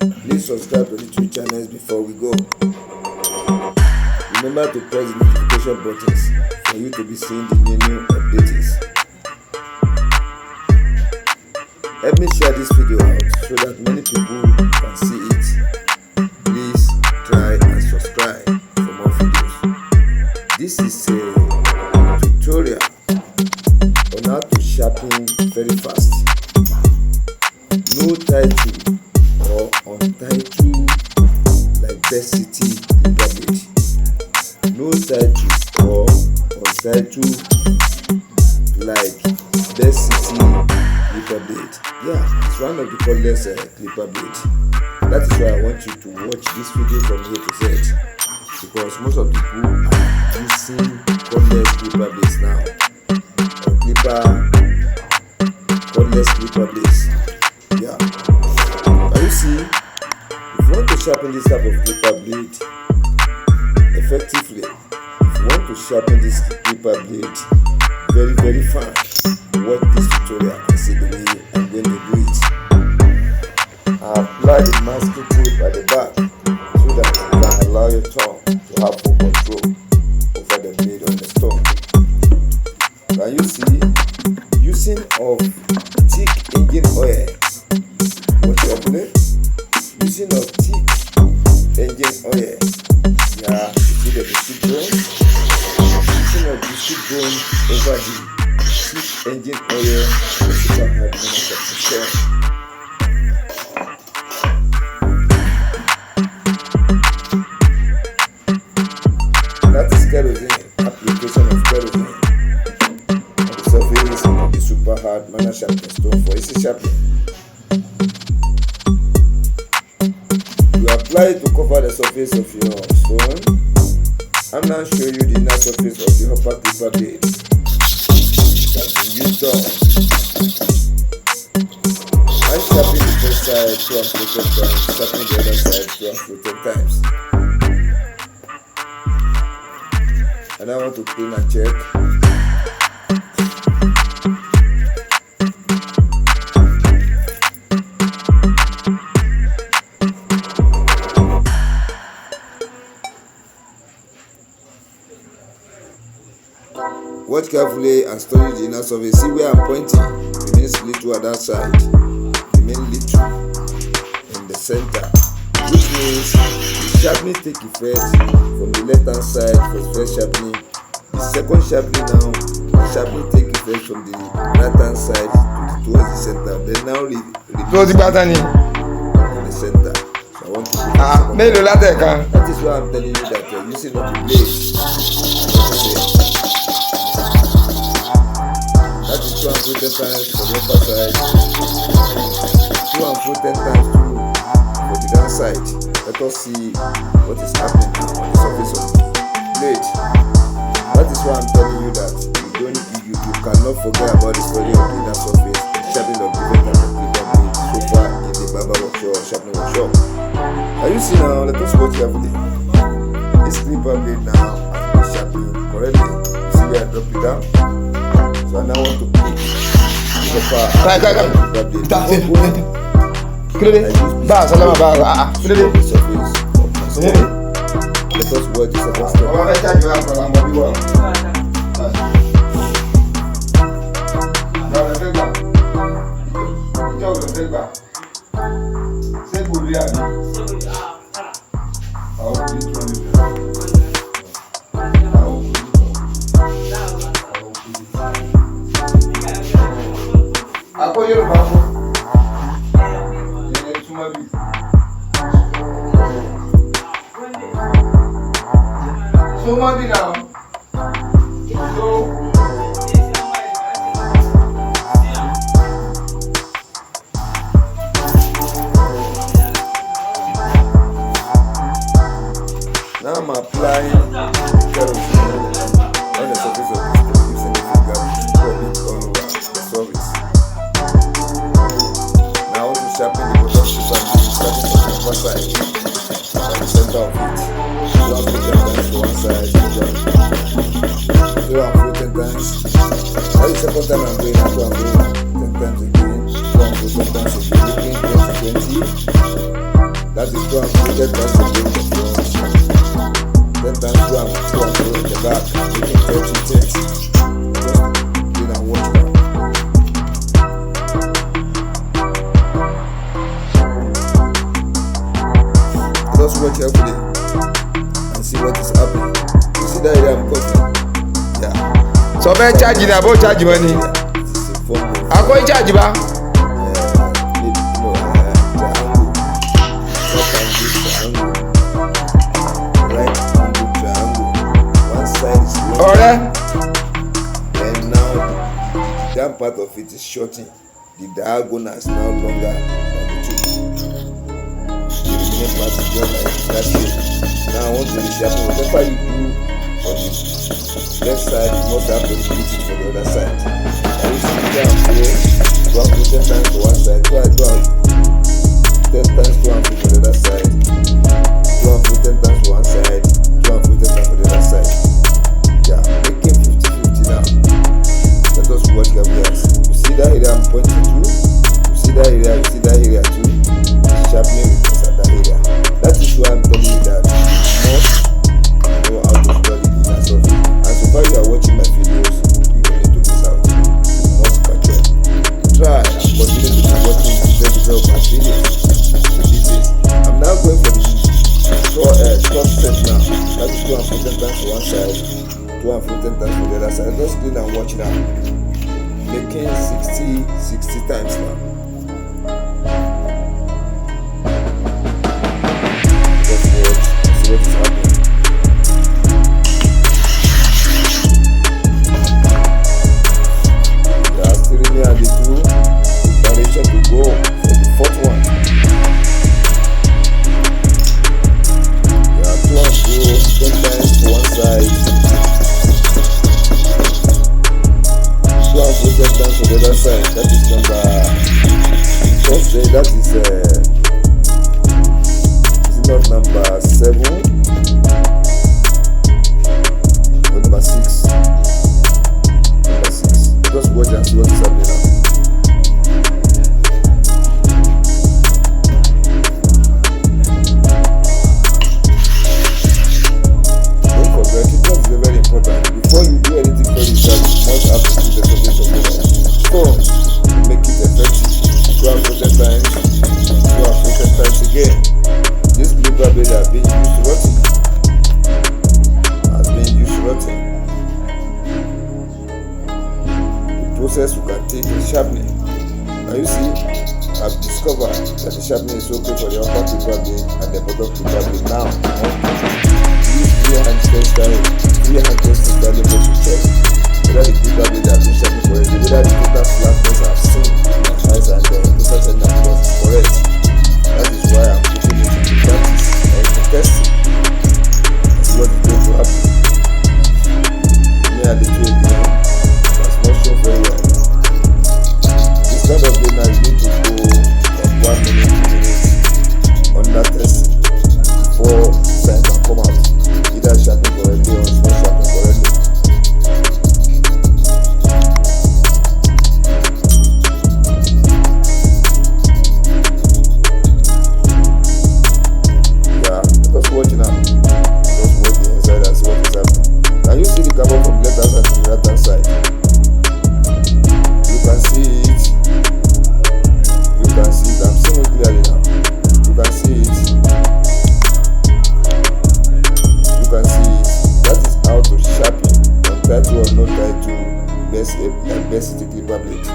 Please subscribe to the two channels before we go. Remember to press the notification buttons for you to be seeing the new updates. Help me share this video out so that many people can see it. Please try and subscribe for more videos. This is a tutorial on how to sharpen very fast. No title or untitled like Best City Clipper Blade. No title or untitled like Best City Clipper Blade. Yeah, it's one of the cordless clipper blade. That is why I want you to watch this video from A to Z, because most of the people are using cordless clipper blades now, or cordless clipper blades. Yeah, can you see? If you want to sharpen this type of clipper blade effectively, if you want to sharpen this clipper blade very fine, watch this tutorial and see the way I'm going to do it. I apply the masking tape at the back so that you can allow your tongue to have full control over the blade on the stone. Can you see? Using of thick engine oil. What's happening? Using of thick engine oil. Yeah, you see the biscuit bone? Using of biscuit bone over the thick engine oil. Super hard manufacturing. That is kerosene, application of kerosene on the surface of the super hard manufacturing stone for easy sharpening. You apply it to cover the surface of your stone. I'm now showing you the inner surface of the upper clipper blade. It has been used up. I sharpen the first side 2 and 4 times, sharpen the other side 2 and 4 times. And I want to clean and check. Watch carefully and study the inner surface. See where I'm pointing. The main little at that side, the main little in the center, which means the sharpening take effect from the left hand side for the first sharpening. The second sharpening now, the sharpening take effect from the right hand side towards the center. Then now towards the button in the center. So I want to that is why I'm telling you that you're using of the blade. That is 2 and 4 times for the upper side, 2 and 4 times for the down side. Let us see what is happening on the surface of the blade. That is why I'm telling you that you cannot forget about the study of the inner surface, sharpening of different types of clipper blades so far in the barber workshop or sharpening workshop. Are you see now? Let us watch carefully. This clipper blade now has been sharpened correctly. You see where I drop it down? So I now want to pick so far. Let us watch the second step. Now I'm applying kerosene on the surface of the stone using the finger to rub it all over the surface. Now I want to sharpen the bottom clipper blade, starting from the upper side and the center of it. 2 and 4 times to one side, 2 and 4 times. That is the second time I'm doing that, 2 and 4 10 times again, 2 and 4 times again, looking 2020. 10 times to go in the front, 10 times to and fro in the back, making 30 takes. Just clean and watch now. Just watch carefully and see what is happening. You see that area I'm coughing? Yeah. So be charge na bo charge money. It is a form of Akoi charge ba? Alright. And now that part of it is shorting. The diagonal is now longer than the two. The remaining part is just like that shape. Now I want to reshape whatever you do on the left side, you must have to repeat it for the other side. I used to go and go and put 10 times to one side, go and 10 times to and for the other side, go and put 10 times to one side, go and put 10 times for the other side. Yeah, making 50-50 now. Let us watch the videos. You see that area I'm pointing to? You see that area? You see that area too? Sharpening returns at that area. That is why I'm telling you that you must know how to study the inner surface. And so far you are watching my videos, you don't need to miss out. You must catch up. Try and continue to be watching the develop my videos. I'm now going for the short set now. That is 2 and 4 times to one side. 2 and 4 times for the other side. Just clean and watch now. Making 60 times now. Just watch, see what is happening. Yeah, still in here the two. Preparation to go for the fourth one. Yeah, 2 and 4, 10 times to one side. 2 and 4 times to the other side. That is number. Just say that is not number 7 or number 6. Number 6. Just watch and see what is happening now. Don't forget, it is very important. Before you do anything for yourself, you must have to do the surface of the so to make it effective. 2 and 4 times, 2 and 4 times again. This clipper blade has been used rotting. The process you can take is sharpening. Now you see, I've discovered that the sharpening is okay for the upper clipper blade and the bottom clipper blade. Now, use 3 hand test styling. 3 hand test styling to check whether the clipper blade has been sharpened correctly, whether the total flatness I've seen as and the total tenderness was correct. That is why I'm putting it into practice and to test it. See what is going to happen. Me and the two again. That's not shown very well. This kind of blade now you need to go like 1 minute, 2 minutes on that test before sign can come out. Either sharpen correctly or it's not sharpen correctly. Watch now. Just watch the inside and see what is happening. Can you see the carbon from the left hand side to the right hand side? You can see it. You can see it. I'm seeing it clearly now. You can see it. You can see it. That is how to sharpen on title or no title best clipper blade.